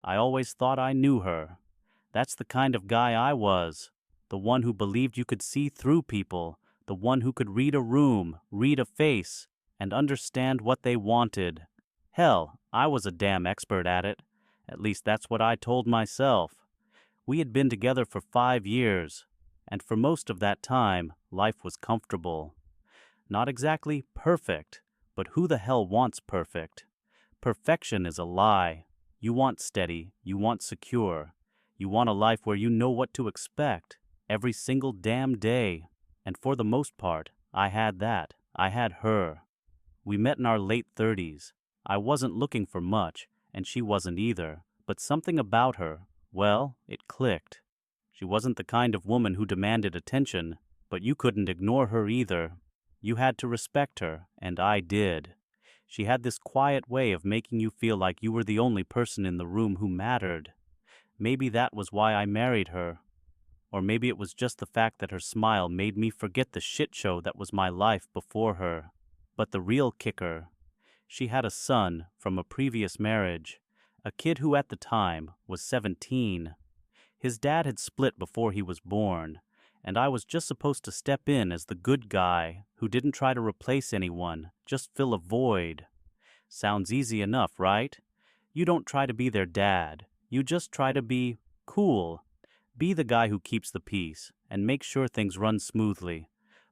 I always thought I knew her. That's the kind of guy I was. The one who believed you could see through people, the one who could read a room, read a face, and understand what they wanted. Hell, I was a damn expert at it. At least that's what I told myself. We had been together for 5 years, and for most of that time, life was comfortable. Not exactly perfect, but who the hell wants perfect? Perfection is a lie. You want steady, you want secure. You want a life where you know what to expect every single damn day. And for the most part, I had that. I had her. We met in our late 30s. I wasn't looking for much, and she wasn't either. But something about her, well, it clicked. She wasn't the kind of woman who demanded attention, but you couldn't ignore her either. You had to respect her, and I did. She had this quiet way of making you feel like you were the only person in the room who mattered. Maybe that was why I married her. Or maybe it was just the fact that her smile made me forget the shit show that was my life before her. But the real kicker, she had a son from a previous marriage, a kid who at the time was 17. His dad had split before he was born, and I was just supposed to step in as the good guy who didn't try to replace anyone, just fill a void. Sounds easy enough, right? You don't try to be their dad. You just try to be cool. Be the guy who keeps the peace and makes sure things run smoothly.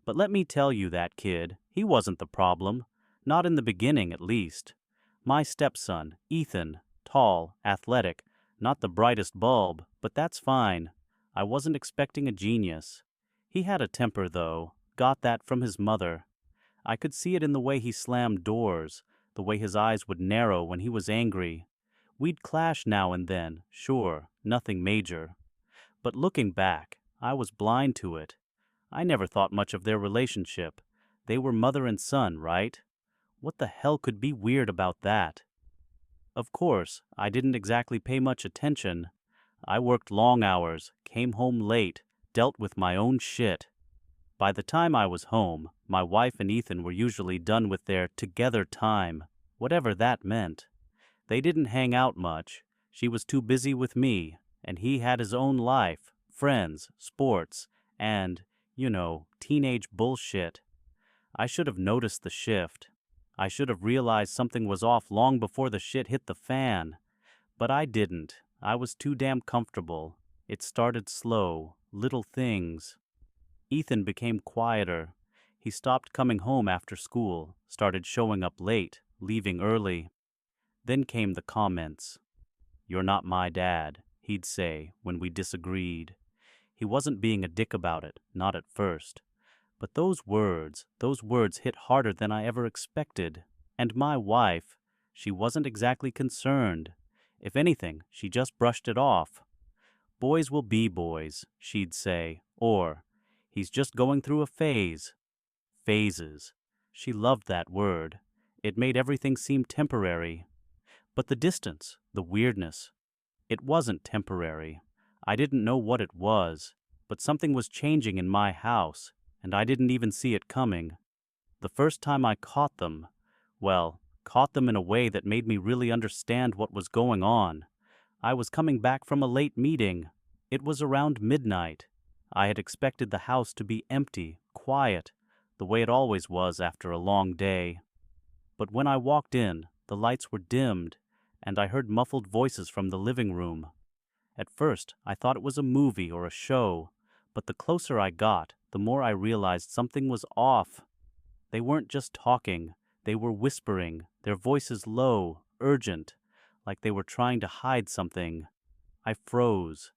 But let me tell you that kid, he wasn't the problem. Not in the beginning, at least. My stepson, Ethan, tall, athletic, not the brightest bulb, but that's fine. I wasn't expecting a genius. He had a temper, though. Got that from his mother. I could see it in the way he slammed doors, the way his eyes would narrow when he was angry. We'd clash now and then, sure, nothing major. But looking back, I was blind to it. I never thought much of their relationship. They were mother and son, right? What the hell could be weird about that? Of course, I didn't exactly pay much attention. I worked long hours, came home late, dealt with my own shit. By the time I was home, my wife and Ethan were usually done with their together time, whatever that meant. They didn't hang out much. She was too busy with me, and he had his own life, friends, sports, and, teenage bullshit. I should have noticed the shift. I should have realized something was off long before the shit hit the fan. But I didn't. I was too damn comfortable. It started slow, little things. Ethan became quieter. He stopped coming home after school, started showing up late, leaving early. Then came the comments. "You're not my dad," he'd say when we disagreed. He wasn't being a dick about it, not at first. But those words hit harder than I ever expected. And my wife, she wasn't exactly concerned. If anything, she just brushed it off. "Boys will be boys," she'd say, or, "He's just going through a phase." Phases. She loved that word. It made everything seem temporary. But the distance, the weirdness, it wasn't temporary. I didn't know what it was, but something was changing in my house, and I didn't even see it coming. The first time I caught them in a way that made me really understand what was going on. I was coming back from a late meeting. It was around midnight. I had expected the house to be empty, quiet, the way it always was after a long day. But when I walked in, the lights were dimmed, and I heard muffled voices from the living room. At first, I thought it was a movie or a show, but the closer I got, the more I realized something was off. They weren't just talking, they were whispering, their voices low, urgent, like they were trying to hide something. I froze.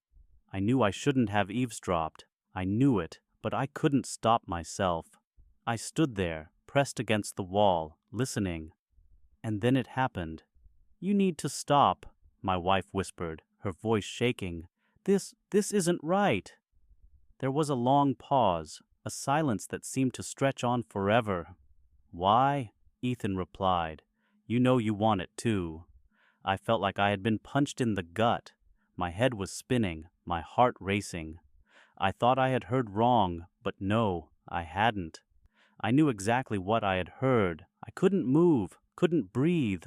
I knew I shouldn't have eavesdropped. I knew it, but I couldn't stop myself. I stood there, pressed against the wall, listening. And then it happened. "You need to stop," my wife whispered, her voice shaking. This isn't right." There was a long pause, a silence that seemed to stretch on forever. "Why?" Ethan replied. "You know you want it too." I felt like I had been punched in the gut. My head was spinning, my heart racing. I thought I had heard wrong, but no, I hadn't. I knew exactly what I had heard. I couldn't move, couldn't breathe.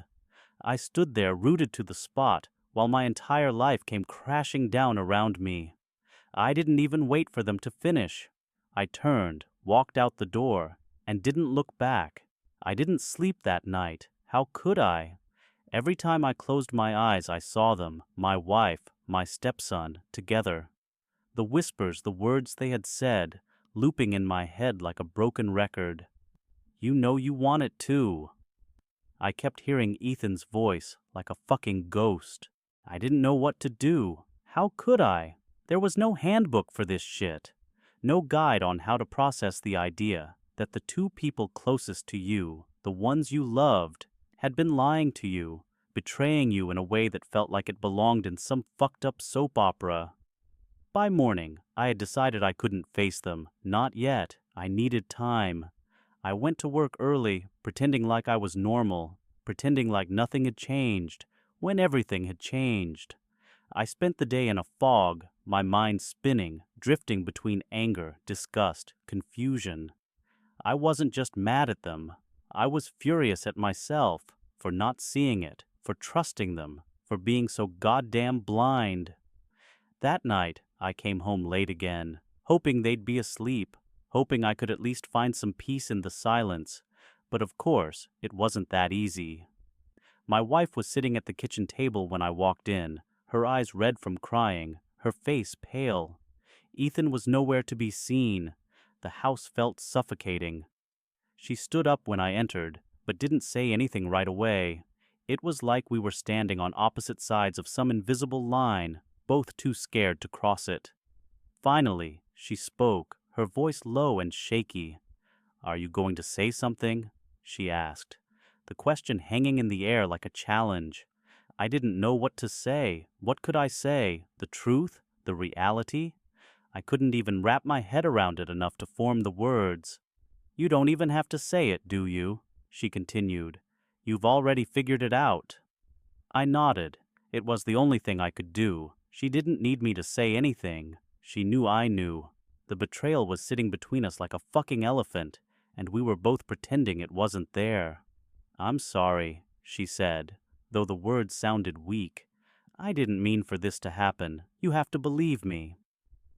I stood there rooted to the spot, while my entire life came crashing down around me. I didn't even wait for them to finish. I turned, walked out the door, and didn't look back. I didn't sleep that night. How could I? Every time I closed my eyes, I saw them, my wife, my stepson, together. The whispers, the words they had said, looping in my head like a broken record. You know you want it too. I kept hearing Ethan's voice like a fucking ghost. I didn't know what to do. How could I? There was no handbook for this shit. No guide on how to process the idea that the two people closest to you, the ones you loved, had been lying to you, betraying you in a way that felt like it belonged in some fucked up soap opera. By morning, I had decided I couldn't face them. Not yet. I needed time. I went to work early, pretending like I was normal, pretending like nothing had changed, when everything had changed. I spent the day in a fog, my mind spinning, drifting between anger, disgust, confusion. I wasn't just mad at them. I was furious at myself for not seeing it, for trusting them, for being so goddamn blind. That night, I came home late again, hoping they'd be asleep, hoping I could at least find some peace in the silence. But of course, it wasn't that easy. My wife was sitting at the kitchen table when I walked in, her eyes red from crying, her face pale. Ethan was nowhere to be seen. The house felt suffocating. She stood up when I entered, but didn't say anything right away. It was like we were standing on opposite sides of some invisible line, both too scared to cross it. Finally, she spoke, her voice low and shaky. "Are you going to say something?" she asked, the question hanging in the air like a challenge. I didn't know what to say. What could I say? The truth? The reality? I couldn't even wrap my head around it enough to form the words. "You don't even have to say it, do you?" she continued. "You've already figured it out." I nodded. It was the only thing I could do. She didn't need me to say anything. She knew I knew. The betrayal was sitting between us like a fucking elephant, and we were both pretending it wasn't there. "I'm sorry," she said, though the words sounded weak. "I didn't mean for this to happen. You have to believe me."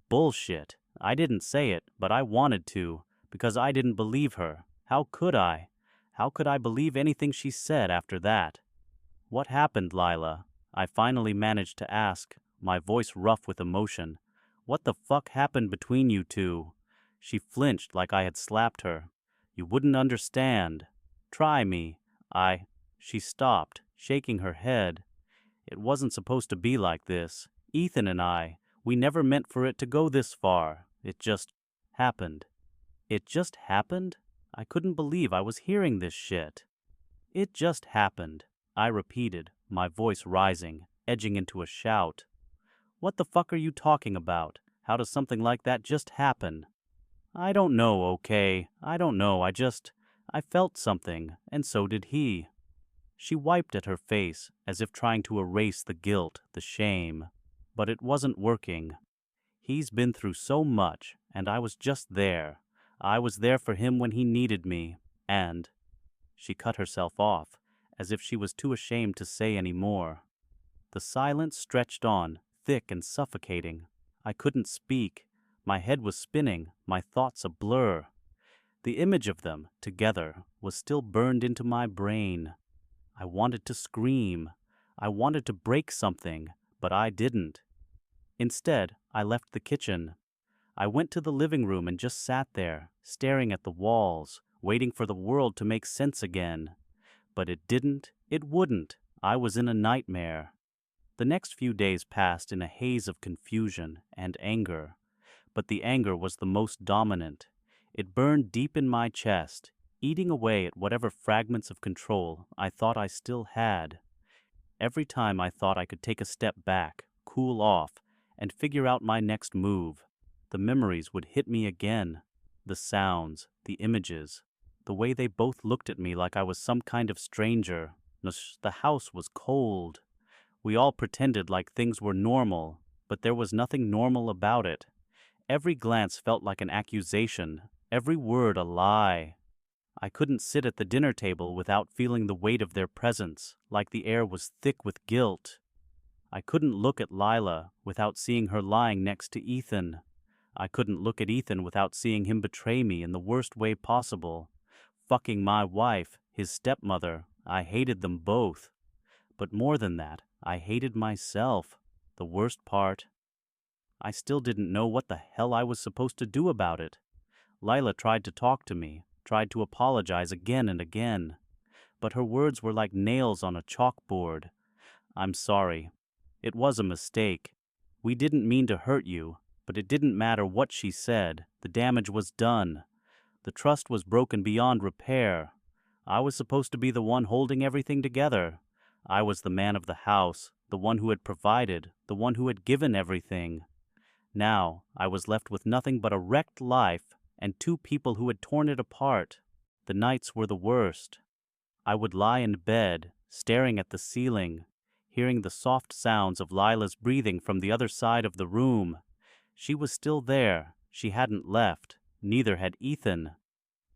Bullshit. I didn't say it, but I wanted to, because I didn't believe her. How could I? How could I believe anything she said after that? "What happened, Lila?" I finally managed to ask, my voice rough with emotion. "What the fuck happened between you two?" She flinched like I had slapped her. "You wouldn't understand. Try me. She stopped, shaking her head. "It wasn't supposed to be like this. Ethan and I, we never meant for it to go this far. It just happened." It just happened? I couldn't believe I was hearing this shit. "It just happened," I repeated, my voice rising, edging into a shout. "What the fuck are you talking about? How does something like that just happen?" "I don't know, okay? I don't know, I felt something, and so did he." She wiped at her face, as if trying to erase the guilt, the shame. But it wasn't working. He's been through so much, and I was just there. I was there for him when he needed me, and... She cut herself off, as if she was too ashamed to say any more. The silence stretched on, thick and suffocating. I couldn't speak. My head was spinning, my thoughts a blur. The image of them, together, was still burned into my brain. I wanted to scream. I wanted to break something, but I didn't. Instead, I left the kitchen. I went to the living room and just sat there, staring at the walls, waiting for the world to make sense again. But it didn't, it wouldn't. I was in a nightmare. The next few days passed in a haze of confusion and anger. But the anger was the most dominant. It burned deep in my chest, eating away at whatever fragments of control I thought I still had. Every time I thought I could take a step back, cool off, and figure out my next move, the memories would hit me again. The sounds, the images, the way they both looked at me like I was some kind of stranger. The house was cold. We all pretended like things were normal, but there was nothing normal about it. Every glance felt like an accusation, every word a lie. I couldn't sit at the dinner table without feeling the weight of their presence, like the air was thick with guilt. I couldn't look at Lila without seeing her lying next to Ethan. I couldn't look at Ethan without seeing him betray me in the worst way possible. Fucking my wife, his stepmother, I hated them both. But more than that, I hated myself. The worst part, I still didn't know what the hell I was supposed to do about it. Lila tried to talk to me, tried to apologize again and again. But her words were like nails on a chalkboard. I'm sorry. It was a mistake. We didn't mean to hurt you, but it didn't matter what she said. The damage was done. The trust was broken beyond repair. I was supposed to be the one holding everything together. I was the man of the house, the one who had provided, the one who had given everything. Now I was left with nothing but a wrecked life and two people who had torn it apart. The nights were the worst. I would lie in bed, staring at the ceiling, hearing the soft sounds of Lila's breathing from the other side of the room. She was still there. She hadn't left. Neither had Ethan.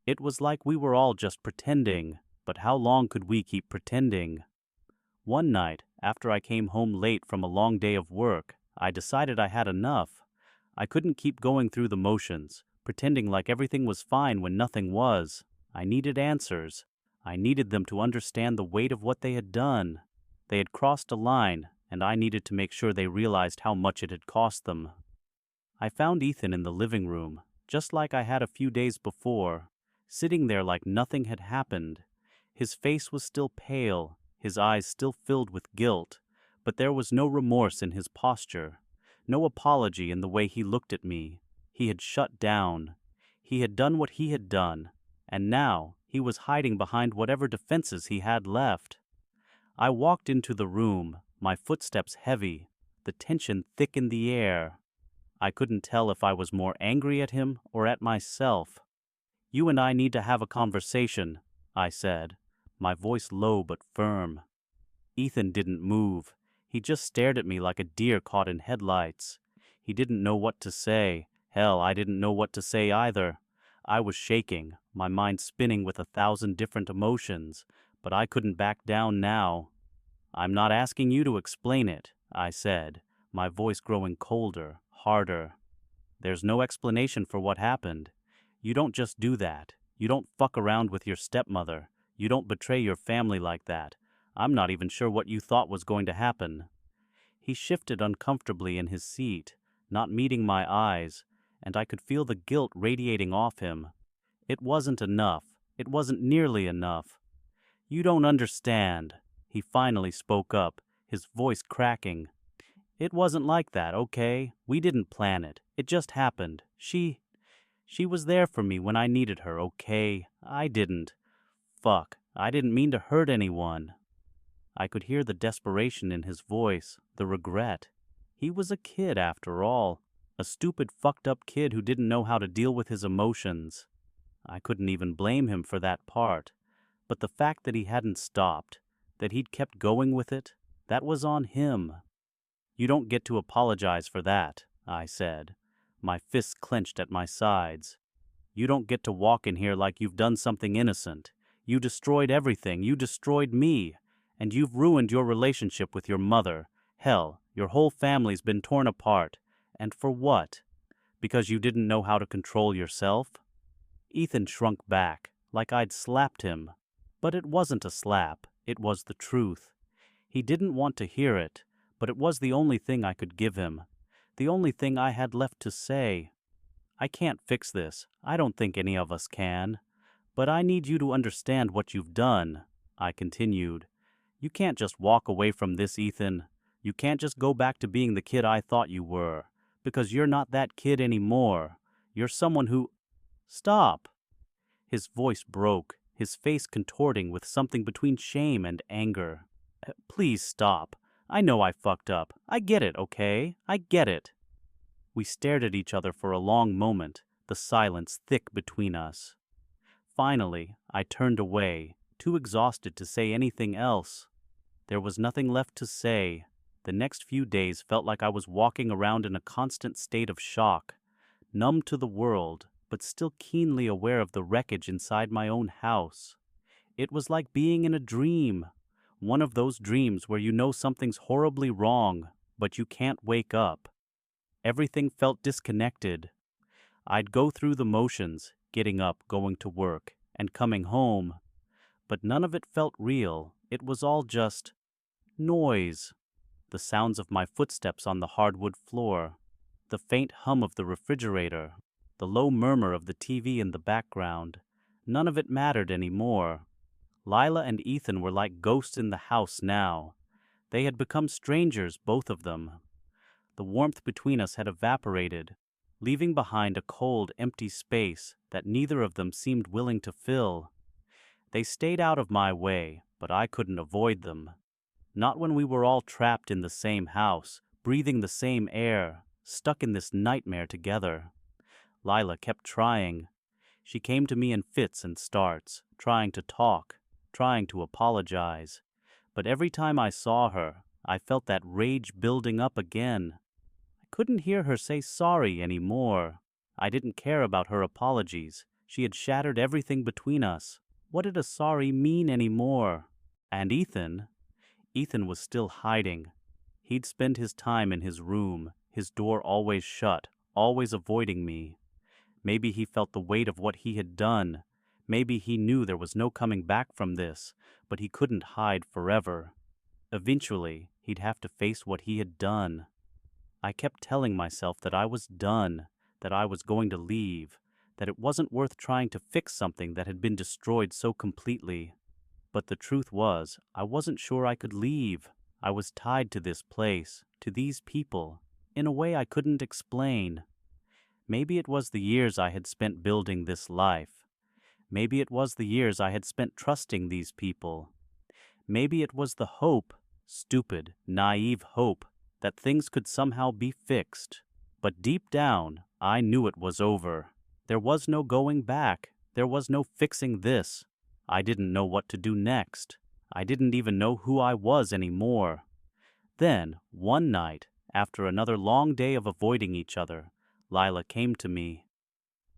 It was like we were all just pretending, but how long could we keep pretending? One night, after I came home late from a long day of work, I decided I had enough. I couldn't keep going through the motions, pretending like everything was fine when nothing was. I needed answers. I needed them to understand the weight of what they had done. They had crossed a line, and I needed to make sure they realized how much it had cost them. I found Ethan in the living room, just like I had a few days before, sitting there like nothing had happened. His face was still pale, his eyes still filled with guilt, but there was no remorse in his posture, no apology in the way he looked at me. He had shut down. He had done what he had done, and now he was hiding behind whatever defenses he had left. I walked into the room, my footsteps heavy, the tension thick in the air. I couldn't tell if I was more angry at him or at myself. "You and I need to have a conversation," I said, my voice low but firm. Ethan didn't move. He just stared at me like a deer caught in headlights. He didn't know what to say. Hell, I didn't know what to say either. I was shaking, my mind spinning with 1,000 different emotions, but I couldn't back down now. "I'm not asking you to explain it," I said, my voice growing colder, harder. "There's no explanation for what happened. You don't just do that. You don't fuck around with your stepmother. You don't betray your family like that. I'm not even sure what you thought was going to happen." He shifted uncomfortably in his seat, not meeting my eyes, and I could feel the guilt radiating off him. It wasn't enough. It wasn't nearly enough. "You don't understand." He finally spoke up, his voice cracking. "It wasn't like that, okay? We didn't plan it. It just happened. She was there for me when I needed her, okay? I didn't. Fuck, I didn't mean to hurt anyone." I could hear the desperation in his voice, the regret. He was a kid, after all. A stupid, fucked-up kid who didn't know how to deal with his emotions. I couldn't even blame him for that part. But the fact that he hadn't stopped, that he'd kept going with it, that was on him. "You don't get to apologize for that," I said, my fists clenched at my sides. "You don't get to walk in here like you've done something innocent. You destroyed everything. You destroyed me. And you've ruined your relationship with your mother. Hell, your whole family's been torn apart. And for what? Because you didn't know how to control yourself?" Ethan shrunk back, like I'd slapped him. But it wasn't a slap. It was the truth. He didn't want to hear it, but it was the only thing I could give him. The only thing I had left to say. "I can't fix this. I don't think any of us can. But I need you to understand what you've done," I continued. "You can't just walk away from this, Ethan. You can't just go back to being the kid I thought you were, because you're not that kid anymore. You're someone who—" "Stop!" His voice broke, his face contorting with something between shame and anger. "Please stop. I know I fucked up. I get it, okay? I get it." We stared at each other for a long moment, the silence thick between us. Finally, I turned away, too exhausted to say anything else. There was nothing left to say. The next few days felt like I was walking around in a constant state of shock, numb to the world, but still keenly aware of the wreckage inside my own house. It was like being in a dream. One of those dreams where you know something's horribly wrong, but you can't wake up. Everything felt disconnected. I'd go through the motions, getting up, going to work, and coming home, but none of it felt real. It was all just noise. The sounds of my footsteps on the hardwood floor, the faint hum of the refrigerator, the low murmur of the TV in the background. None of it mattered anymore. Lila and Ethan were like ghosts in the house now. They had become strangers, both of them. The warmth between us had evaporated, leaving behind a cold, empty space that neither of them seemed willing to fill. They stayed out of my way, but I couldn't avoid them. Not when we were all trapped in the same house, breathing the same air, stuck in this nightmare together. Lila kept trying. She came to me in fits and starts, trying to talk, trying to apologize. But every time I saw her, I felt that rage building up again. I couldn't hear her say sorry anymore. I didn't care about her apologies. She had shattered everything between us. What did a sorry mean anymore? And Ethan was still hiding. He'd spend his time in his room, his door always shut, always avoiding me. Maybe he felt the weight of what he had done. Maybe he knew there was no coming back from this, but he couldn't hide forever. Eventually, he'd have to face what he had done. I kept telling myself that I was done, that I was going to leave, that it wasn't worth trying to fix something that had been destroyed so completely. But the truth was, I wasn't sure I could leave. I was tied to this place, to these people, in a way I couldn't explain. Maybe it was the years I had spent building this life. Maybe it was the years I had spent trusting these people. Maybe it was the hope, stupid, naive hope, that things could somehow be fixed. But deep down, I knew it was over. There was no going back. There was no fixing this. I didn't know what to do next. I didn't even know who I was anymore. Then, one night, after another long day of avoiding each other, Lila came to me.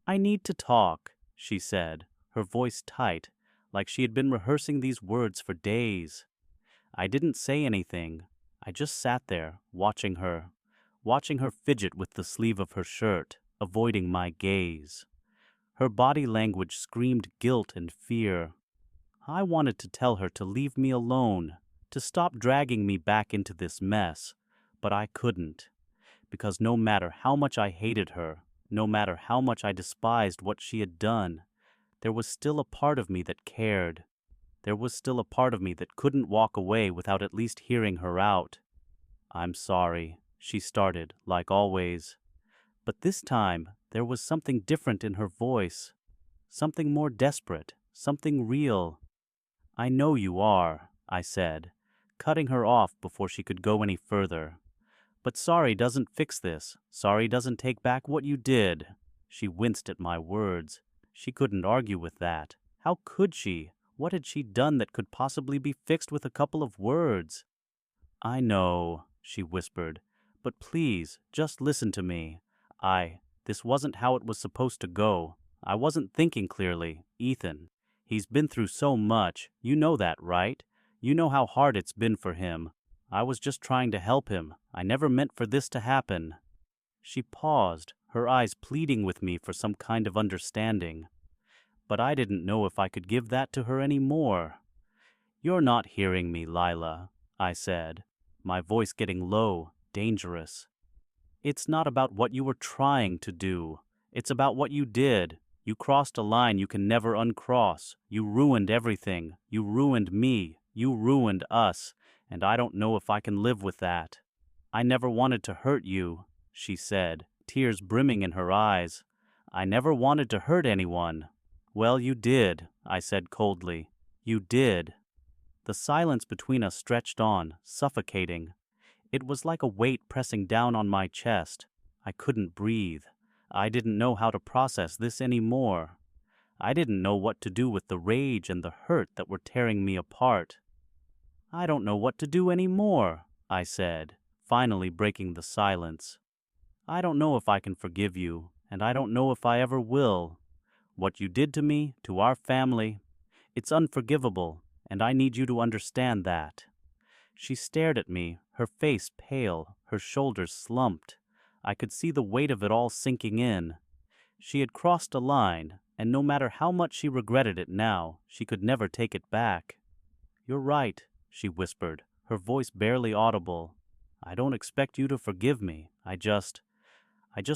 "I need to talk," she said, her voice tight, like she had been rehearsing these words for days. I didn't say anything. I just sat there, watching her fidget with the sleeve of her shirt, avoiding my gaze. Her body language screamed guilt and fear. I wanted to tell her to leave me alone, to stop dragging me back into this mess, but I couldn't, because no matter how much I hated her, no matter how much I despised what she had done, there was still a part of me that cared. There was still a part of me that couldn't walk away without at least hearing her out. "I'm sorry," she started, like always. But this time, there was something different in her voice. Something more desperate, something real. "I know you are," I said, cutting her off before she could go any further. "But sorry doesn't fix this. Sorry doesn't take back what you did." She winced at my words. She couldn't argue with that. How could she? What had she done that could possibly be fixed with a couple of words? "I know," she whispered, "but please, just listen to me. This wasn't how it was supposed to go. I wasn't thinking clearly. Ethan, he's been through so much. You know that, right? You know how hard it's been for him. I was just trying to help him. I never meant for this to happen." She paused, her eyes pleading with me for some kind of understanding. But I didn't know if I could give that to her any more. "You're not hearing me, Lila," I said, my voice getting low, dangerous. "It's not about what you were trying to do. It's about what you did. You crossed a line you can never uncross. You ruined everything. You ruined me. You ruined us. And I don't know if I can live with that." "I never wanted to hurt you," she said, tears brimming in her eyes. "I never wanted to hurt anyone." "Well, you did," I said coldly. "You did." The silence between us stretched on, suffocating. It was like a weight pressing down on my chest. I couldn't breathe. I didn't know how to process this anymore. I didn't know what to do with the rage and the hurt that were tearing me apart. "I don't know what to do anymore," I said, finally breaking the silence. "I don't know if I can forgive you, and I don't know if I ever will. What you did to me, to our family, it's unforgivable. and I need you to understand that." She stared at me, her face pale, her shoulders slumped. I could see the weight of it all sinking in. She had crossed a line, and no matter how much she regretted it now, she could never take it back. "You're right," she whispered, her voice barely audible. "I don't expect you to forgive me. I just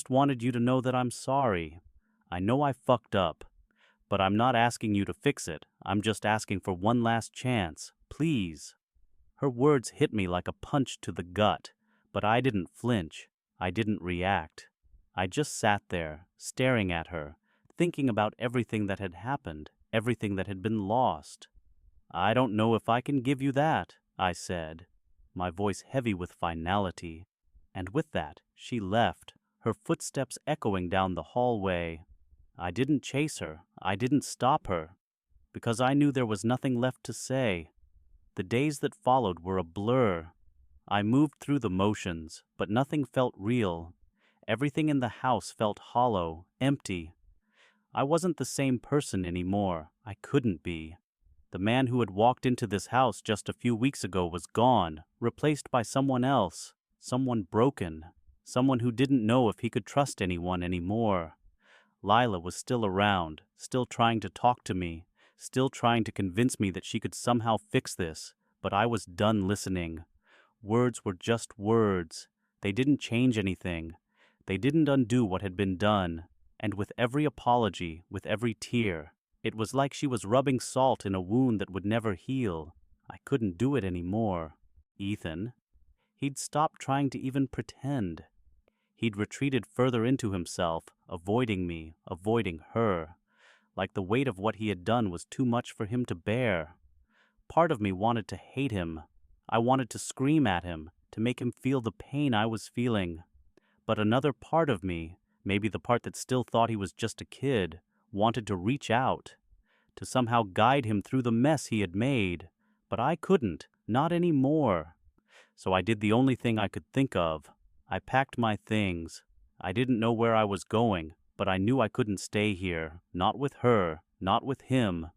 wanted you to know that I'm sorry. I know I fucked up, but I'm not asking you to fix it. I'm just asking for one last chance. Please." Her words hit me like a punch to the gut, but I didn't flinch. I didn't react. I just sat there, staring at her, thinking about everything that had happened, everything that had been lost. "I don't know if I can give you that," I said, my voice heavy with finality. And with that, she left, her footsteps echoing down the hallway. I didn't chase her. I didn't stop her, because I knew there was nothing left to say. The days that followed were a blur. I moved through the motions, but nothing felt real. Everything in the house felt hollow, empty. I wasn't the same person anymore. I couldn't be. The man who had walked into this house just a few weeks ago was gone, replaced by someone else, someone broken, someone who didn't know if he could trust anyone anymore. Lila was still around, still trying to talk to me, still trying to convince me that she could somehow fix this, but I was done listening. Words were just words. They didn't change anything. They didn't undo what had been done. And with every apology, with every tear, it was like she was rubbing salt in a wound that would never heal. I couldn't do it anymore. Ethan? He'd stopped trying to even pretend. He'd retreated further into himself, avoiding me, avoiding her, like the weight of what he had done was too much for him to bear. Part of me wanted to hate him. I wanted to scream at him, to make him feel the pain I was feeling. But another part of me, maybe the part that still thought he was just a kid, wanted to reach out, to somehow guide him through the mess he had made. But I couldn't, not anymore. So I did the only thing I could think of. I packed my things. I didn't know where I was going, but I knew I couldn't stay here, not with her, not with him.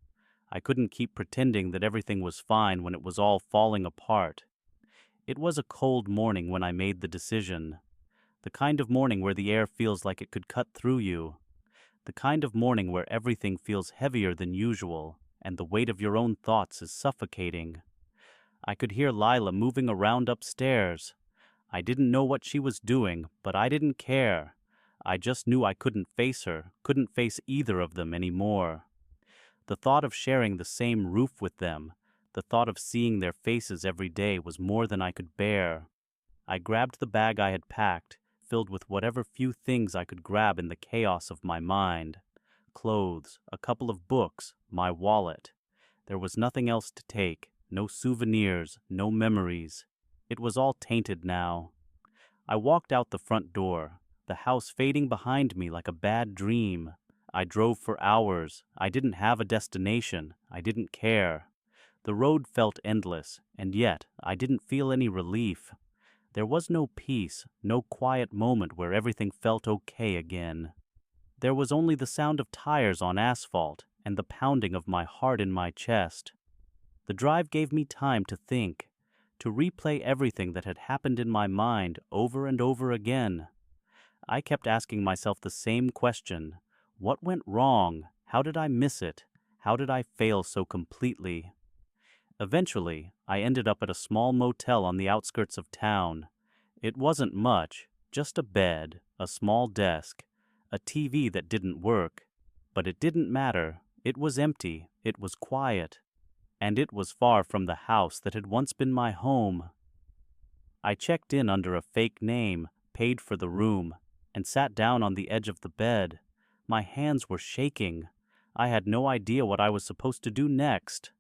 I couldn't keep pretending that everything was fine when it was all falling apart. It was a cold morning when I made the decision. The kind of morning where the air feels like it could cut through you. The kind of morning where everything feels heavier than usual, and the weight of your own thoughts is suffocating. I could hear Lila moving around upstairs. I didn't know what she was doing, but I didn't care. I just knew I couldn't face her, couldn't face either of them anymore. The thought of sharing the same roof with them, the thought of seeing their faces every day was more than I could bear. I grabbed the bag I had packed, filled with whatever few things I could grab in the chaos of my mind. Clothes, a couple of books, my wallet. There was nothing else to take, no souvenirs, no memories. It was all tainted now. I walked out the front door, the house fading behind me like a bad dream. I drove for hours. I didn't have a destination. I didn't care. The road felt endless, and yet I didn't feel any relief. There was no peace, no quiet moment where everything felt okay again. There was only the sound of tires on asphalt and the pounding of my heart in my chest. The drive gave me time to think, to replay everything that had happened in my mind over and over again. I kept asking myself the same question. What went wrong? How did I miss it? How did I fail so completely? Eventually, I ended up at a small motel on the outskirts of town. It wasn't much, just a bed, a small desk, a TV that didn't work. But it didn't matter. It was empty. It was quiet. And it was far from the house that had once been my home. I checked in under a fake name, paid for the room, and sat down on the edge of the bed. My hands were shaking. I had no idea what I was supposed to do next.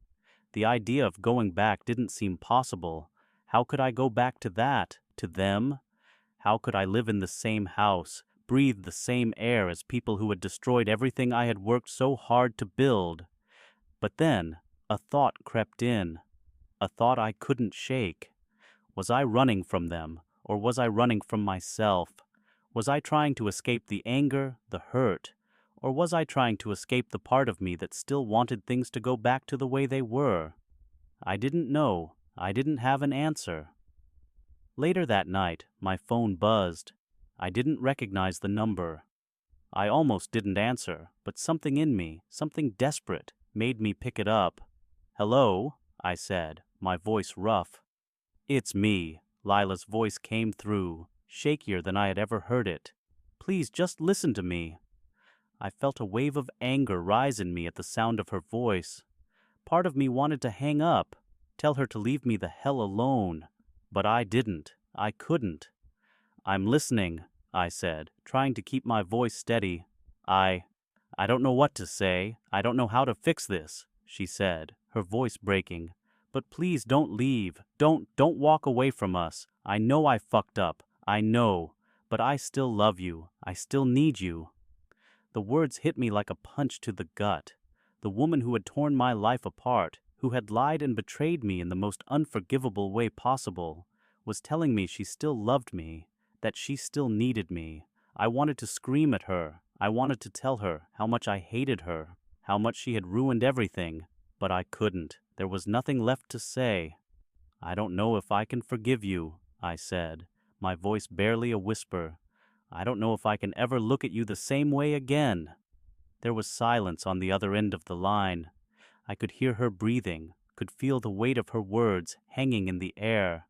The idea of going back didn't seem possible. How could I go back to that, to them? How could I live in the same house, breathe the same air as people who had destroyed everything I had worked so hard to build? But then, a thought crept in, a thought I couldn't shake. Was I running from them, or was I running from myself? Was I trying to escape the anger, the hurt, or was I trying to escape the part of me that still wanted things to go back to the way they were? I didn't know. I didn't have an answer. Later that night, my phone buzzed. I didn't recognize the number. I almost didn't answer, but something in me, something desperate, made me pick it up. "Hello?" I said, my voice rough. "It's me." Lila's voice came through, shakier than I had ever heard it. "Please just listen to me." I felt a wave of anger rise in me at the sound of her voice. Part of me wanted to hang up, tell her to leave me the hell alone. But I didn't. I couldn't. "I'm listening," I said, trying to keep my voice steady. I don't know what to say. I don't know how to fix this," she said, her voice breaking. "But please don't leave. Don't walk away from us. I know I fucked up. I know. But I still love you. I still need you." The words hit me like a punch to the gut. The woman who had torn my life apart, who had lied and betrayed me in the most unforgivable way possible, was telling me she still loved me, that she still needed me. I wanted to scream at her. I wanted to tell her how much I hated her, how much she had ruined everything, but I couldn't. There was nothing left to say. "I don't know if I can forgive you," I said, my voice barely a whisper. "I don't know if I can ever look at you the same way again." There was silence on the other end of the line. I could hear her breathing, could feel the weight of her words hanging in the air.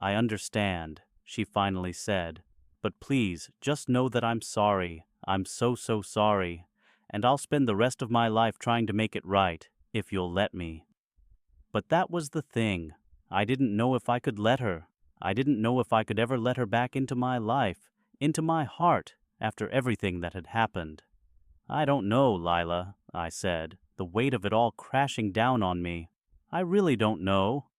"I understand," she finally said, "but please just know that I'm sorry. I'm so sorry. And I'll spend the rest of my life trying to make it right, if you'll let me." But that was the thing. I didn't know if I could let her. I didn't know if I could ever let her back into my life, into my heart, after everything that had happened. "I don't know, Lila," I said, the weight of it all crashing down on me. "I really don't know."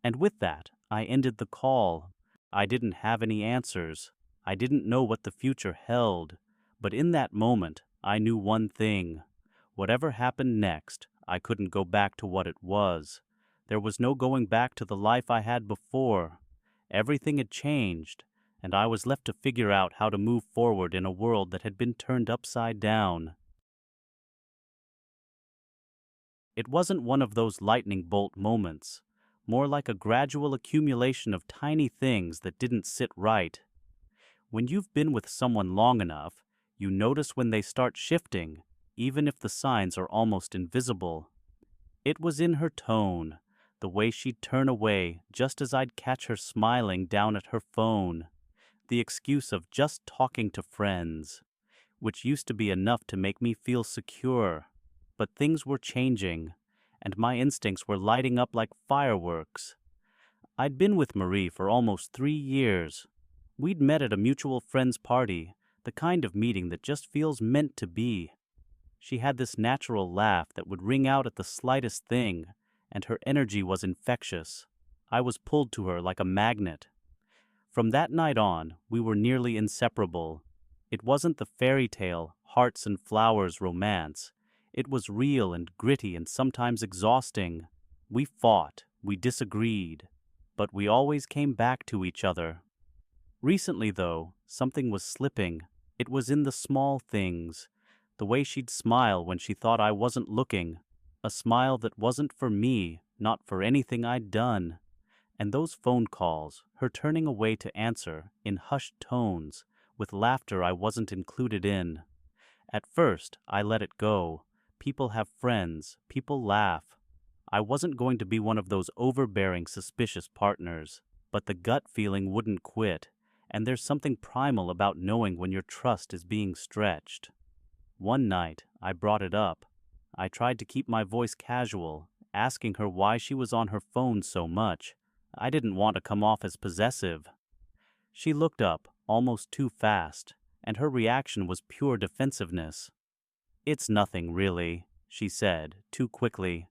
And with that, I ended the call. I didn't have any answers. I didn't know what the future held. But in that moment, I knew one thing. Whatever happened next, I couldn't go back to what it was. There was no going back to the life I had before. Everything had changed, and I was left to figure out how to move forward in a world that had been turned upside down. It wasn't one of those lightning bolt moments, more like a gradual accumulation of tiny things that didn't sit right. When you've been with someone long enough, you notice when they start shifting, even if the signs are almost invisible. It was in her tone, the way she'd turn away just as I'd catch her smiling down at her phone, the excuse of just talking to friends, which used to be enough to make me feel secure. But things were changing, and my instincts were lighting up like fireworks. I'd been with Marie for almost 3 years. We'd met at a mutual friend's party, the kind of meeting that just feels meant to be. She had this natural laugh that would ring out at the slightest thing, and her energy was infectious. I was pulled to her like a magnet. From that night on, we were nearly inseparable. It wasn't the fairy tale, hearts and flowers romance. It was real and gritty and sometimes exhausting. We fought, we disagreed, but we always came back to each other. Recently, though, something was slipping. It was in the small things. The way she'd smile when she thought I wasn't looking. A smile that wasn't for me, not for anything I'd done. And those phone calls, her turning away to answer, in hushed tones, with laughter I wasn't included in. At first, I let it go. People have friends. People laugh. I wasn't going to be one of those overbearing, suspicious partners. But the gut feeling wouldn't quit, and there's something primal about knowing when your trust is being stretched. One night, I brought it up. I tried to keep my voice casual, asking her why she was on her phone so much. I didn't want to come off as possessive. She looked up, almost too fast, and her reaction was pure defensiveness. "It's nothing, really," she said, too quickly.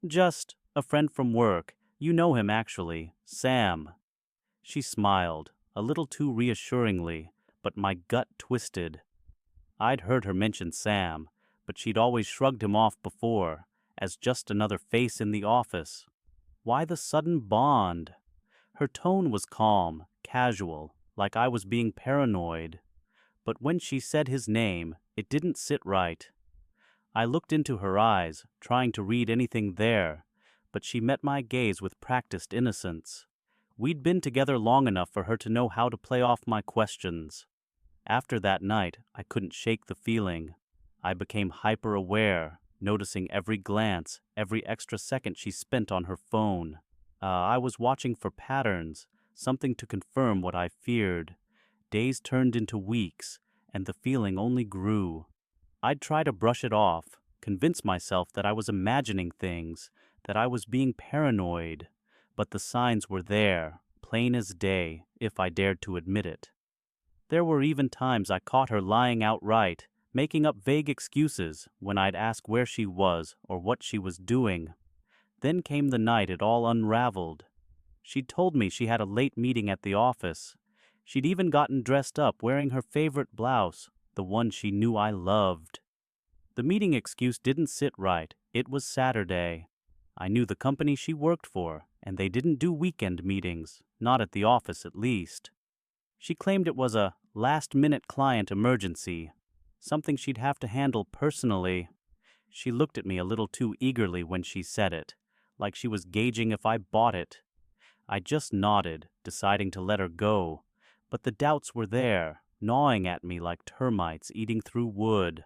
"Just a friend from work. You know him, actually. Sam." She smiled, a little too reassuringly, but my gut twisted. I'd heard her mention Sam, but she'd always shrugged him off before, as just another face in the office. Why the sudden bond? Her tone was calm, casual, like I was being paranoid. But when she said his name, it didn't sit right. I looked into her eyes, trying to read anything there, but she met my gaze with practiced innocence. We'd been together long enough for her to know how to play off my questions. After that night, I couldn't shake the feeling. I became hyper-aware, noticing every glance, every extra second she spent on her phone. I was watching for patterns, something to confirm what I feared. Days turned into weeks, and the feeling only grew. I'd try to brush it off, convince myself that I was imagining things, that I was being paranoid. But the signs were there, plain as day, if I dared to admit it. There were even times I caught her lying outright, making up vague excuses when I'd ask where she was or what she was doing. Then came the night it all unraveled. She'd told me she had a late meeting at the office. She'd even gotten dressed up wearing her favorite blouse, the one she knew I loved. The meeting excuse didn't sit right. It was Saturday. I knew the company she worked for, and they didn't do weekend meetings, not at the office at least. She claimed it was a last-minute client emergency, something she'd have to handle personally. She looked at me a little too eagerly when she said it, like she was gauging if I bought it. I just nodded, deciding to let her go, but the doubts were there, gnawing at me like termites eating through wood.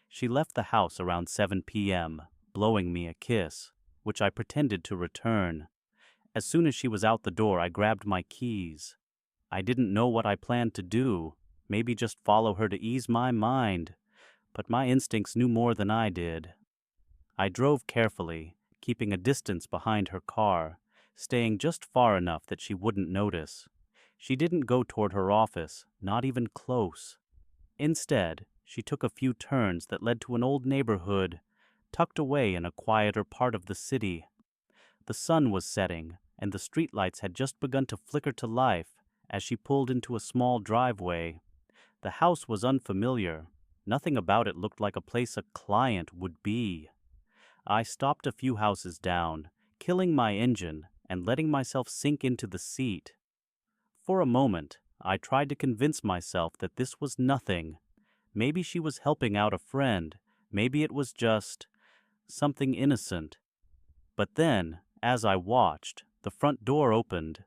She left the house around 7 p.m., blowing me a kiss, which I pretended to return. As soon as she was out the door, I grabbed my keys. I didn't know what I planned to do, maybe just follow her to ease my mind, but my instincts knew more than I did. I drove carefully, keeping a distance behind her car, staying just far enough that she wouldn't notice. She didn't go toward her office, not even close. Instead, she took a few turns that led to an old neighborhood, tucked away in a quieter part of the city. The sun was setting, and the streetlights had just begun to flicker to life as she pulled into a small driveway. The house was unfamiliar. Nothing about it looked like a place a client would be. I stopped a few houses down, killing my engine and letting myself sink into the seat. For a moment, I tried to convince myself that this was nothing. Maybe she was helping out a friend. Maybe it was just something innocent. But then, as I watched, the front door opened.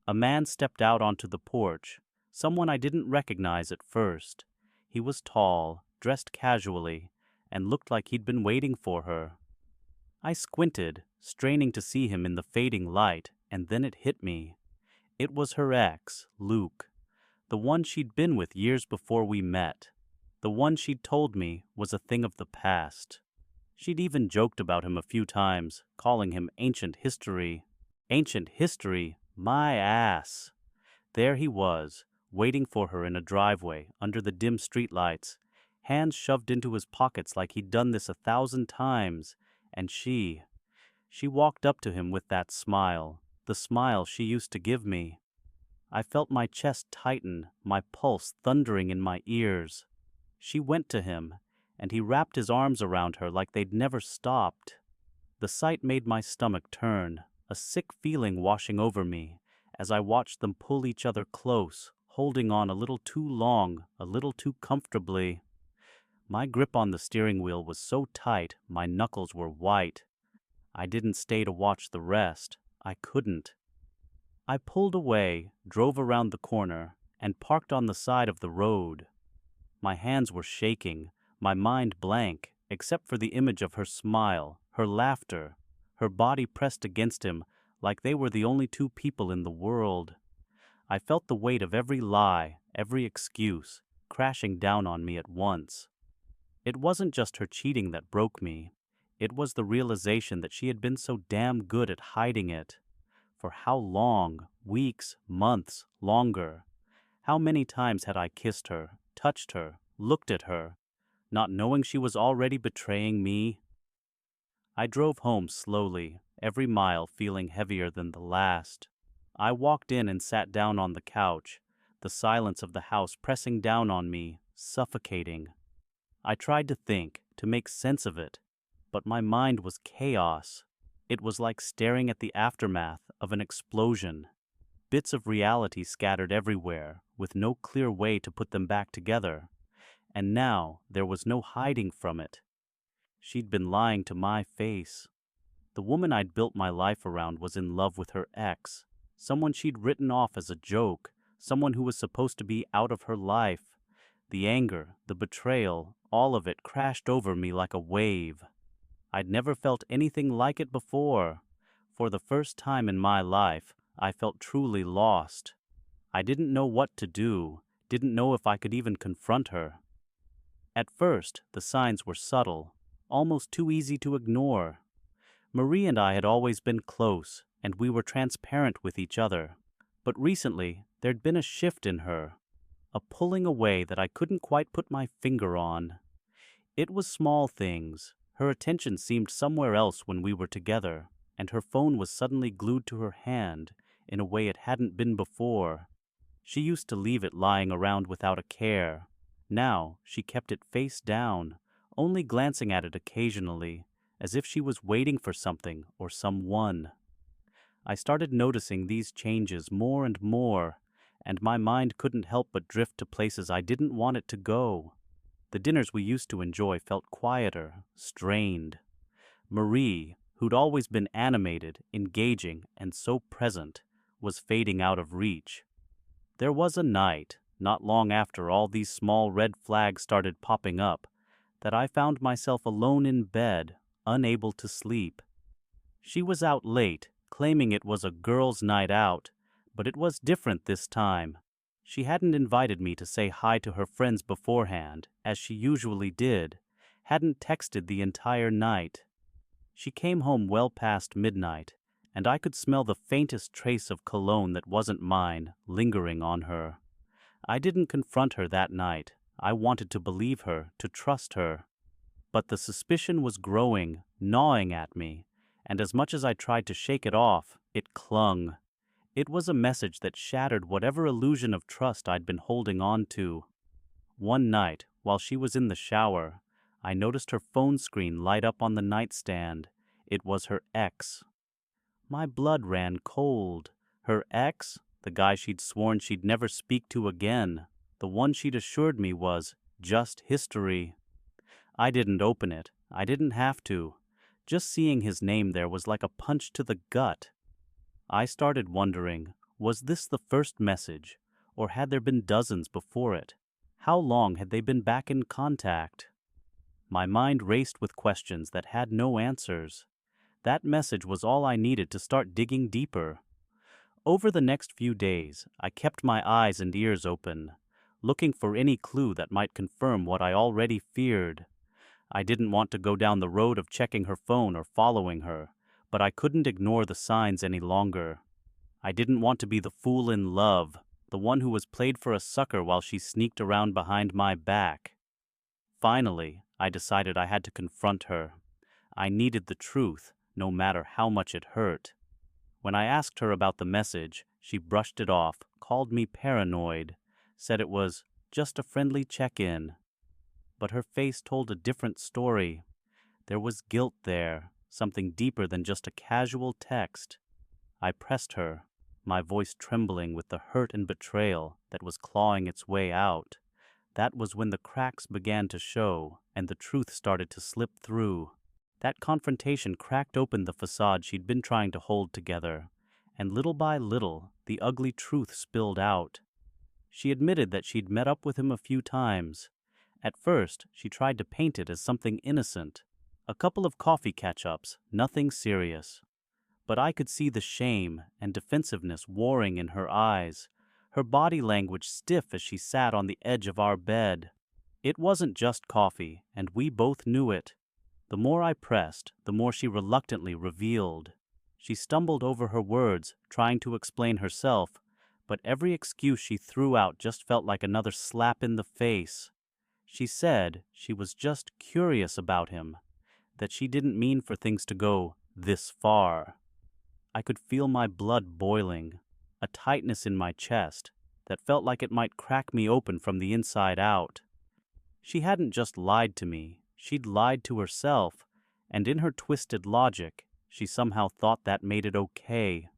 A man stepped out onto the porch, someone I didn't recognize at first. He was tall, dressed casually, and looked like he'd been waiting for her. I squinted, straining to see him in the fading light, and then it hit me. It was her ex, Luke, the one she'd been with years before we met, the one she'd told me was a thing of the past. She'd even joked about him a few times, calling him ancient history. Ancient history? My ass! There he was, waiting for her in a driveway under the dim streetlights, hands shoved into his pockets like he'd done this 1,000 times, and she walked up to him with that smile, the smile she used to give me. I felt my chest tighten, my pulse thundering in my ears. She went to him, and he wrapped his arms around her like they'd never stopped. The sight made my stomach turn, a sick feeling washing over me, as I watched them pull each other close, holding on a little too long, a little too comfortably. My grip on the steering wheel was so tight, my knuckles were white. I didn't stay to watch the rest. I couldn't. I pulled away, drove around the corner, and parked on the side of the road. My hands were shaking, my mind blank, except for the image of her smile, her laughter, her body pressed against him like they were the only two people in the world. I felt the weight of every lie, every excuse, crashing down on me at once. It wasn't just her cheating that broke me. It was the realization that she had been so damn good at hiding it. For how long? Weeks, months, longer. How many times had I kissed her, touched her, looked at her, not knowing she was already betraying me? I drove home slowly, every mile feeling heavier than the last. I walked in and sat down on the couch, the silence of the house pressing down on me, suffocating. I tried to think, to make sense of it, but my mind was chaos. It was like staring at the aftermath of an explosion. Bits of reality scattered everywhere, with no clear way to put them back together. And now there was no hiding from it. She'd been lying to my face. The woman I'd built my life around was in love with her ex, someone she'd written off as a joke, someone who was supposed to be out of her life. The anger, the betrayal, all of it crashed over me like a wave. I'd never felt anything like it before. For the first time in my life, I felt truly lost. I didn't know what to do, didn't know if I could even confront her. At first, the signs were subtle, almost too easy to ignore. Marie and I had always been close, and we were transparent with each other. But recently, there'd been a shift in her, a pulling away that I couldn't quite put my finger on. It was small things. Her attention seemed somewhere else when we were together, and her phone was suddenly glued to her hand in a way it hadn't been before. She used to leave it lying around without a care. Now she kept it face down, only glancing at it occasionally, as if she was waiting for something or someone. I started noticing these changes more and more, and my mind couldn't help but drift to places I didn't want it to go. The dinners we used to enjoy felt quieter, strained. Marie, who'd always been animated, engaging, and so present, was fading out of reach. There was a night, not long after all these small red flags started popping up, that I found myself alone in bed, unable to sleep. She was out late, claiming it was a girls' night out, but it was different this time. She hadn't invited me to say hi to her friends beforehand, as she usually did, hadn't texted the entire night. She came home well past midnight, and I could smell the faintest trace of cologne that wasn't mine lingering on her. I didn't confront her that night. I wanted to believe her, to trust her. But the suspicion was growing, gnawing at me, and as much as I tried to shake it off, it clung. It was a message that shattered whatever illusion of trust I'd been holding on to. One night, while she was in the shower, I noticed her phone screen light up on the nightstand. It was her ex. My blood ran cold. Her ex? The guy she'd sworn she'd never speak to again. The one she'd assured me was just history. I didn't open it. I didn't have to. Just seeing his name there was like a punch to the gut. I started wondering, was this the first message, or had there been dozens before it? How long had they been back in contact? My mind raced with questions that had no answers. That message was all I needed to start digging deeper. Over the next few days, I kept my eyes and ears open, looking for any clue that might confirm what I already feared. I didn't want to go down the road of checking her phone or following her, but I couldn't ignore the signs any longer. I didn't want to be the fool in love, the one who was played for a sucker while she sneaked around behind my back. Finally, I decided I had to confront her. I needed the truth, no matter how much it hurt. When I asked her about the message, she brushed it off, called me paranoid, said it was just a friendly check-in. But her face told a different story. There was guilt there, something deeper than just a casual text. I pressed her, my voice trembling with the hurt and betrayal that was clawing its way out. That was when the cracks began to show and the truth started to slip through. That confrontation cracked open the facade she'd been trying to hold together, and little by little, the ugly truth spilled out. She admitted that she'd met up with him a few times. At first, she tried to paint it as something innocent. A couple of coffee catch-ups, nothing serious. But I could see the shame and defensiveness warring in her eyes, her body language stiff as she sat on the edge of our bed. It wasn't just coffee, and we both knew it. The more I pressed, the more she reluctantly revealed. She stumbled over her words, trying to explain herself, but every excuse she threw out just felt like another slap in the face. She said she was just curious about him, that she didn't mean for things to go this far. I could feel my blood boiling, a tightness in my chest that felt like it might crack me open from the inside out. She hadn't just lied to me, she'd lied to herself, and in her twisted logic, she somehow thought that made it okay.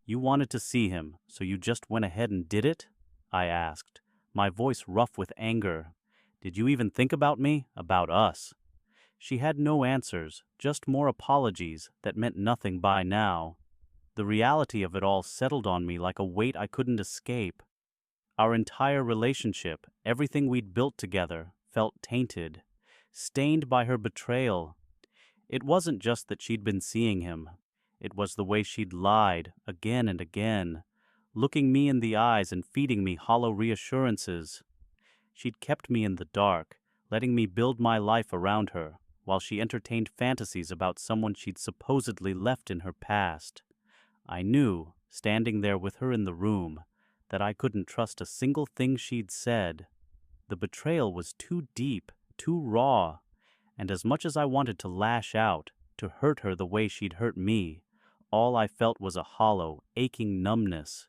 "You wanted to see him, so you just went ahead and did it?" I asked, my voice rough with anger. "Did you even think about me, about us?" She had no answers, just more apologies that meant nothing by now. The reality of it all settled on me like a weight I couldn't escape. Our entire relationship, everything we'd built together, felt tainted, stained by her betrayal. It wasn't just that she'd been seeing him. It was the way she'd lied again and again, looking me in the eyes and feeding me hollow reassurances. She'd kept me in the dark, letting me build my life around her, while she entertained fantasies about someone she'd supposedly left in her past. I knew, standing there with her in the room, that I couldn't trust a single thing she'd said. The betrayal was too deep, too raw, and as much as I wanted to lash out, to hurt her the way she'd hurt me, all I felt was a hollow, aching numbness.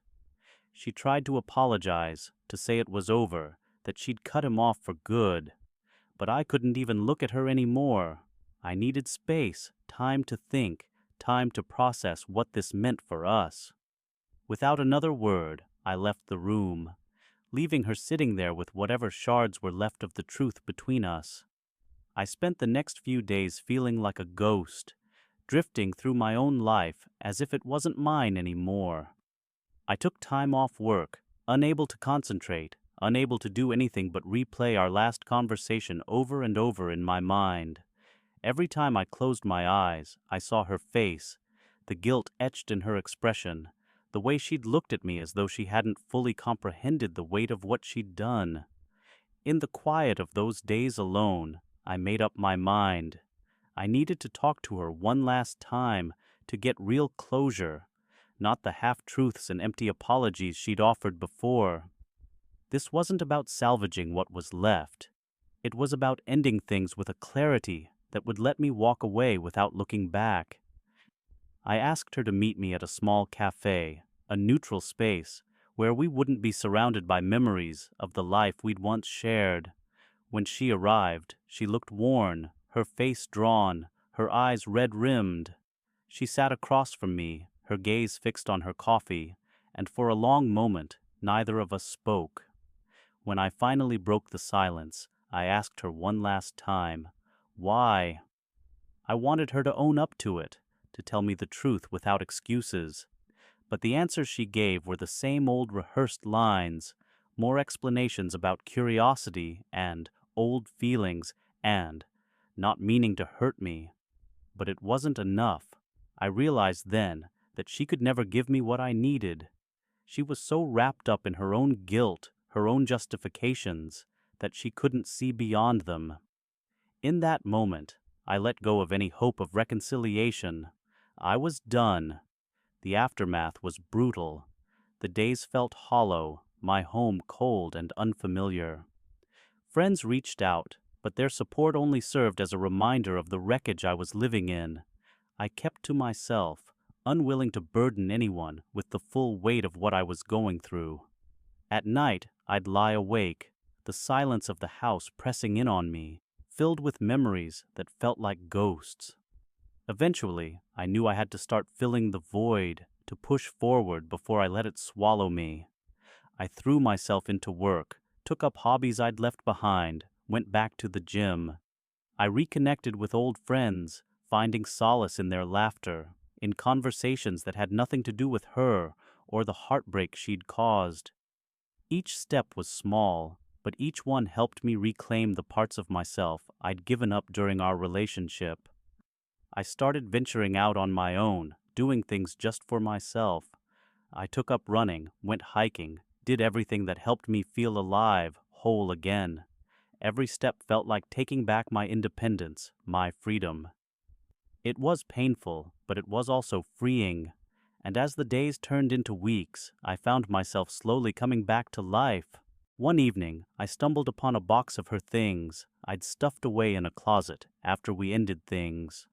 She tried to apologize, to say it was over, that she'd cut him off for good. But I couldn't even look at her anymore. I needed space, time to think, time to process what this meant for us. Without another word, I left the room, leaving her sitting there with whatever shards were left of the truth between us. I spent the next few days feeling like a ghost, drifting through my own life as if it wasn't mine anymore. I took time off work, unable to concentrate, unable to do anything but replay our last conversation over and over in my mind. Every time I closed my eyes, I saw her face, the guilt etched in her expression, the way she'd looked at me as though she hadn't fully comprehended the weight of what she'd done. In the quiet of those days alone, I made up my mind. I needed to talk to her one last time to get real closure, not the half-truths and empty apologies she'd offered before. This wasn't about salvaging what was left. It was about ending things with a clarity that would let me walk away without looking back. I asked her to meet me at a small cafe, a neutral space, where we wouldn't be surrounded by memories of the life we'd once shared. When she arrived, she looked worn, her face drawn, her eyes red-rimmed. She sat across from me, her gaze fixed on her coffee, and for a long moment, neither of us spoke. When I finally broke the silence, I asked her one last time, why? I wanted her to own up to it, to tell me the truth without excuses. But the answers she gave were the same old rehearsed lines, more explanations about curiosity and old feelings and not meaning to hurt me. But it wasn't enough. I realized then that she could never give me what I needed. She was so wrapped up in her own guilt, her own justifications, that she couldn't see beyond them. In that moment, I let go of any hope of reconciliation. I was done. The aftermath was brutal. The days felt hollow, my home cold and unfamiliar. Friends reached out, but their support only served as a reminder of the wreckage I was living in. I kept to myself, unwilling to burden anyone with the full weight of what I was going through. At night, I'd lie awake, the silence of the house pressing in on me, filled with memories that felt like ghosts. Eventually, I knew I had to start filling the void, to push forward before I let it swallow me. I threw myself into work, took up hobbies I'd left behind, went back to the gym. I reconnected with old friends, finding solace in their laughter, in conversations that had nothing to do with her or the heartbreak she'd caused. Each step was small, but each one helped me reclaim the parts of myself I'd given up during our relationship. I started venturing out on my own, doing things just for myself. I took up running, went hiking, did everything that helped me feel alive, whole again. Every step felt like taking back my independence, my freedom. It was painful, but it was also freeing. And as the days turned into weeks, I found myself slowly coming back to life. One evening, I stumbled upon a box of her things I'd stuffed away in a closet after we ended things.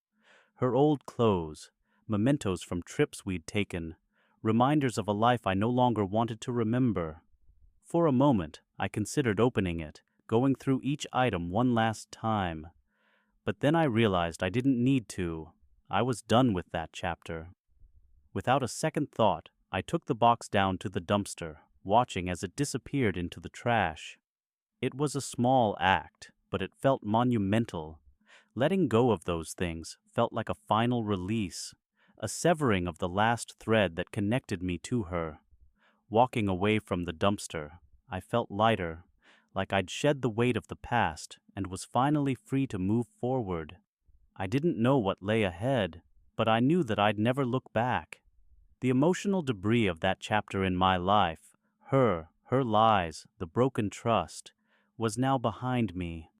Her old clothes, mementos from trips we'd taken, reminders of a life I no longer wanted to remember. For a moment, I considered opening it, going through each item one last time. But then I realized I didn't need to. I was done with that chapter. Without a second thought, I took the box down to the dumpster, watching as it disappeared into the trash. It was a small act, but it felt monumental, Letting go of those things felt like a final release, a severing of the last thread that connected me to her. Walking away from the dumpster, I felt lighter, like I'd shed the weight of the past and was finally free to move forward. I didn't know what lay ahead, but I knew that I'd never look back. The emotional debris of that chapter in my life, her lies, the broken trust, was now behind me.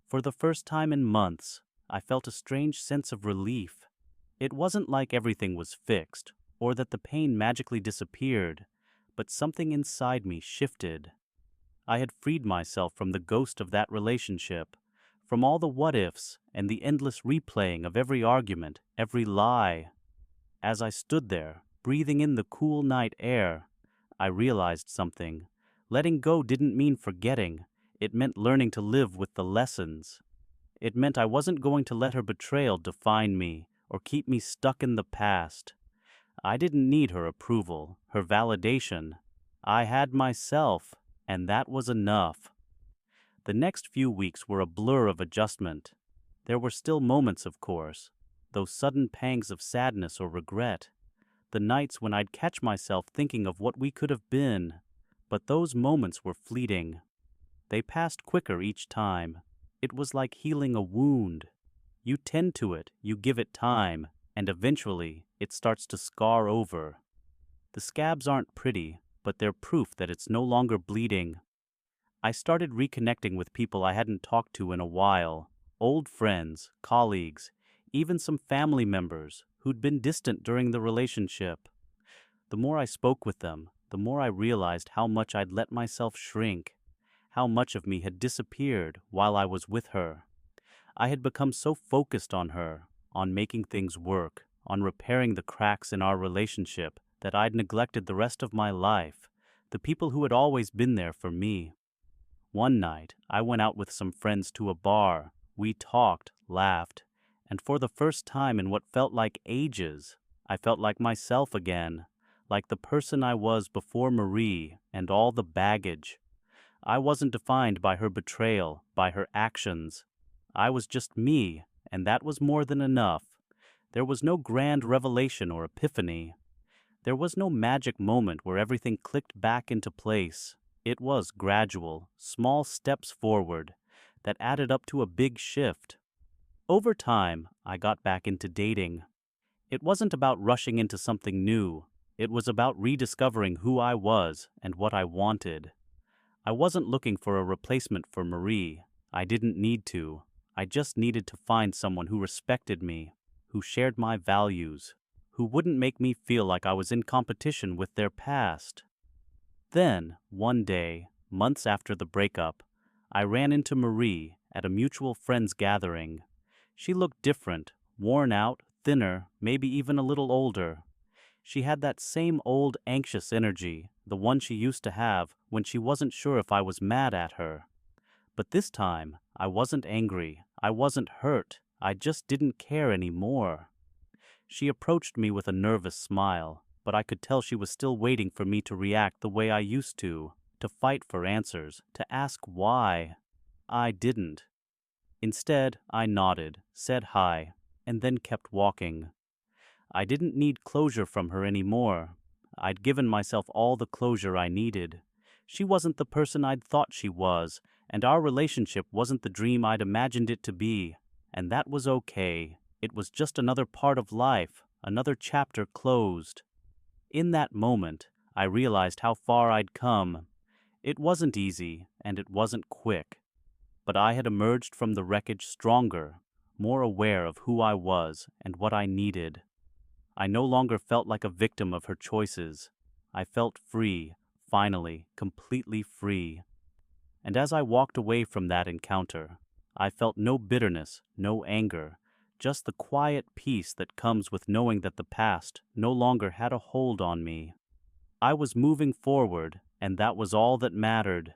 For the first time in months, I felt a strange sense of relief. It wasn't like everything was fixed, or that the pain magically disappeared, but something inside me shifted. I had freed myself from the ghost of that relationship, from all the what-ifs and the endless replaying of every argument, every lie. As I stood there, breathing in the cool night air, I realized something. Letting go didn't mean forgetting. It meant learning to live with the lessons. It meant I wasn't going to let her betrayal define me or keep me stuck in the past. I didn't need her approval, her validation. I had myself, and that was enough. The next few weeks were a blur of adjustment. There were still moments, of course, those sudden pangs of sadness or regret, the nights when I'd catch myself thinking of what we could have been, but those moments were fleeting. They passed quicker each time. It was like healing a wound. You tend to it, you give it time, and eventually it starts to scar over. The scabs aren't pretty, but they're proof that it's no longer bleeding. I started reconnecting with people I hadn't talked to in a while, old friends, colleagues, even some family members who'd been distant during the relationship. The more I spoke with them, the more I realized how much I'd let myself shrink, how much of me had disappeared while I was with her. I had become so focused on her, on making things work, on repairing the cracks in our relationship, that I'd neglected the rest of my life, the people who had always been there for me. One night, I went out with some friends to a bar. We talked, laughed, and for the first time in what felt like ages, I felt like myself again, like the person I was before Marie and all the baggage. I wasn't defined by her betrayal, by her actions. I was just me, and that was more than enough. There was no grand revelation or epiphany. There was no magic moment where everything clicked back into place. It was gradual, small steps forward that added up to a big shift. Over time, I got back into dating. It wasn't about rushing into something new. It was about rediscovering who I was and what I wanted. I wasn't looking for a replacement for Marie. I didn't need to. I just needed to find someone who respected me, who shared my values, who wouldn't make me feel like I was in competition with their past. Then, one day, months after the breakup, I ran into Marie at a mutual friend's gathering. She looked different, worn out, thinner, maybe even a little older. She had that same old anxious energy, the one she used to have when she wasn't sure if I was mad at her. But this time, I wasn't angry, I wasn't hurt, I just didn't care anymore. She approached me with a nervous smile, but I could tell she was still waiting for me to react the way I used to fight for answers, to ask why. I didn't. Instead, I nodded, said hi, and then kept walking. I didn't need closure from her anymore. I'd given myself all the closure I needed. She wasn't the person I'd thought she was, and our relationship wasn't the dream I'd imagined it to be, and that was okay. It was just another part of life, another chapter closed. In that moment, I realized how far I'd come. It wasn't easy, and it wasn't quick. But I had emerged from the wreckage stronger, more aware of who I was and what I needed. I no longer felt like a victim of her choices. I felt free, finally, completely free. And as I walked away from that encounter, I felt no bitterness, no anger, just the quiet peace that comes with knowing that the past no longer had a hold on me. I was moving forward, and that was all that mattered.